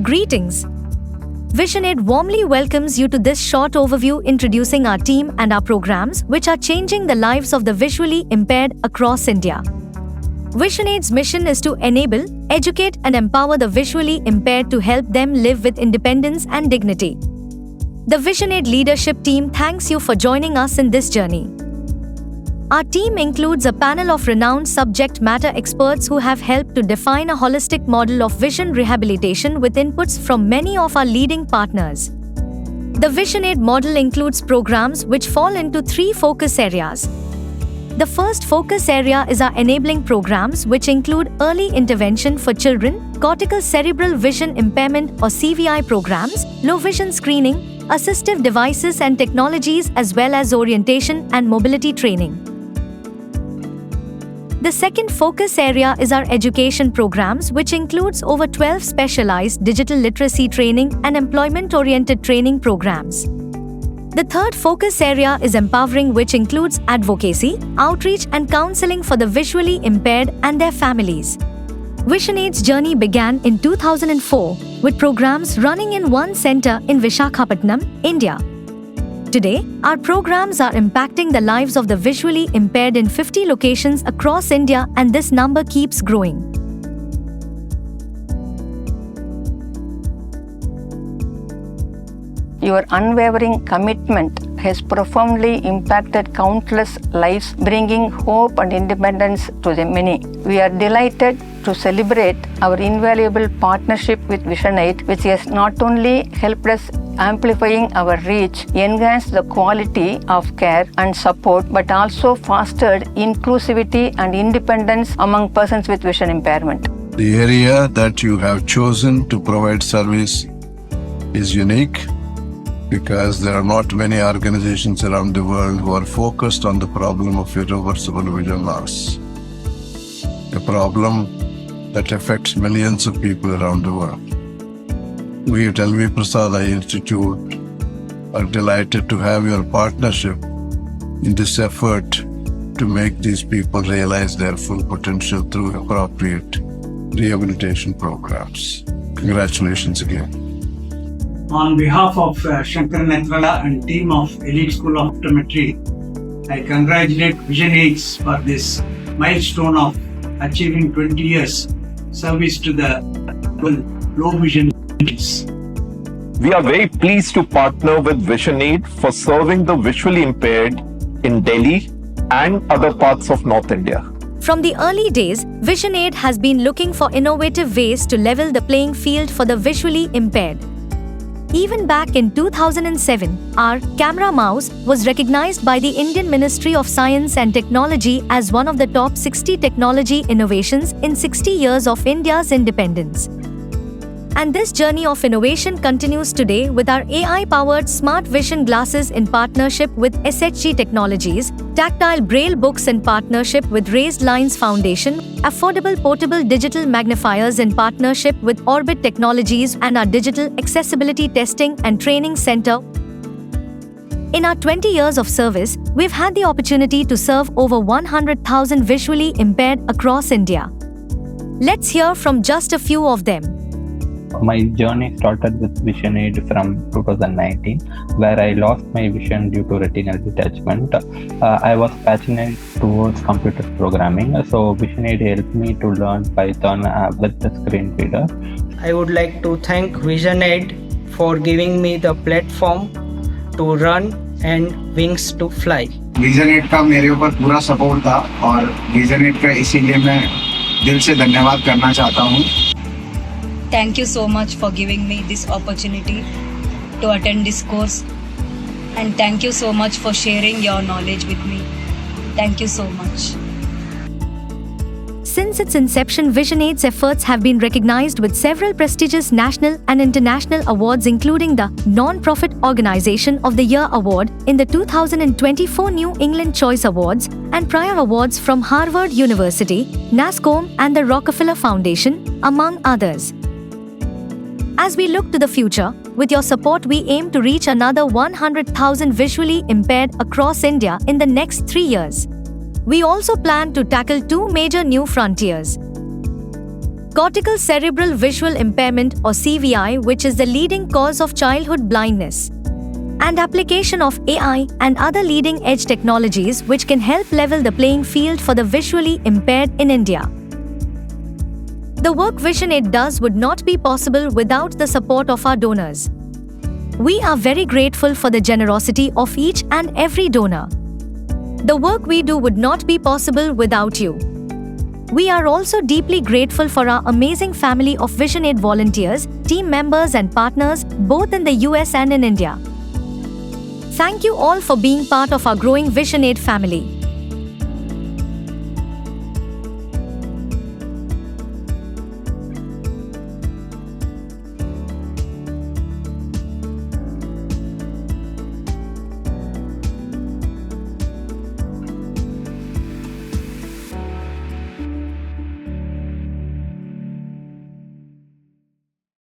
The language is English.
Greetings. VisionAid warmly welcomes you to this short overview introducing our team and our programs which are changing the lives of the visually impaired across India. VisionAid's mission is to enable, educate and empower the visually impaired to help them live with independence and dignity. The VisionAid leadership team thanks you for joining us in this journey. Our team includes a panel of renowned subject matter experts who have helped to define a holistic model of vision rehabilitation with inputs from many of our leading partners. The VisionAid model includes programs which fall into three focus areas. The first focus area is our enabling programs which include early intervention for children, cortical cerebral vision impairment or CVI programs, low vision screening, assistive devices and technologies as well as orientation and mobility training. The second focus area is our education programs which includes over 12 specialized digital literacy training and employment-oriented training programs. The third focus area is empowering which includes advocacy, outreach and counseling for the visually impaired and their families. VisionAid's journey began in 2004 with programs running in one center in Visakhapatnam, India. Today, our programs are impacting the lives of the visually impaired in 50 locations across India and this number keeps growing. Your unwavering commitment has profoundly impacted countless lives, bringing hope and independence to the many. We are delighted to celebrate our invaluable partnership with VisionAid, which has not only helped us amplifying our reach, enhanced the quality of care and support, but also fostered inclusivity and independence among persons with vision impairment. The area that you have chosen to provide service is unique because there are not many organizations around the world who are focused on the problem of irreversible vision loss, a problem that affects millions of people around the world. We at LV Prasad Eye Institute are delighted to have your partnership in this effort to make these people realize their full potential through appropriate rehabilitation programs. Congratulations again. On behalf of Shankar Netrala and team of Elite School of Optometry, I congratulate VisionAid for this milestone of achieving 20 years service to the low vision needs. We are very pleased to partner with VisionAid for serving the visually impaired in Delhi and other parts of North India. From the early days, VisionAid has been looking for innovative ways to level the playing field for the visually impaired. Even back in 2007, our camera mouse was recognized by the Indian Ministry of Science and Technology as one of the top 60 technology innovations in 60 years of India's independence. And this journey of innovation continues today with our AI-powered smart vision glasses in partnership with SHG Technologies, tactile braille books in partnership with Raised Lines Foundation, affordable portable digital magnifiers in partnership with Orbit Technologies and our Digital Accessibility Testing and Training Center. In our 20 years of service, we've had the opportunity to serve over 100,000 visually impaired across India. Let's hear from just a few of them. My journey started with VisionAid from 2019, where I lost my vision due to retinal detachment. I was passionate towards computer programming, so VisionAid helped me to learn Python with the screen reader. I would like to thank VisionAid for giving me the platform to run and wings to fly. VisionAid का मेरे ऊपर पूरा support था और VisionAid का इसीलिए मैं दिल से धन्यवाद करना चाहता हूँ. Thank you so much for giving me this opportunity to attend this course, and thank you so much for sharing your knowledge with me. Thank you so much. Since its inception, VisionAid's efforts have been recognized with several prestigious national and international awards, including the Non-Profit Organization of the Year Award in the 2024 New England Choice Awards and prior awards from Harvard University, NASCOM and the Rockefeller Foundation, among others. As we look to the future, with your support we aim to reach another 100,000 visually impaired across India in the next 3 years. We also plan to tackle 2 major new frontiers. cortical cerebral visual impairment or CVI, which is the leading cause of childhood blindness, and application of AI and other leading-edge technologies which can help level the playing field for the visually impaired in India. The work VisionAid does would not be possible without the support of our donors. We are very grateful for the generosity of each and every donor. The work we do would not be possible without you. We are also deeply grateful for our amazing family of VisionAid volunteers, team members and partners both in the US and in India. Thank you all for being part of our growing VisionAid family.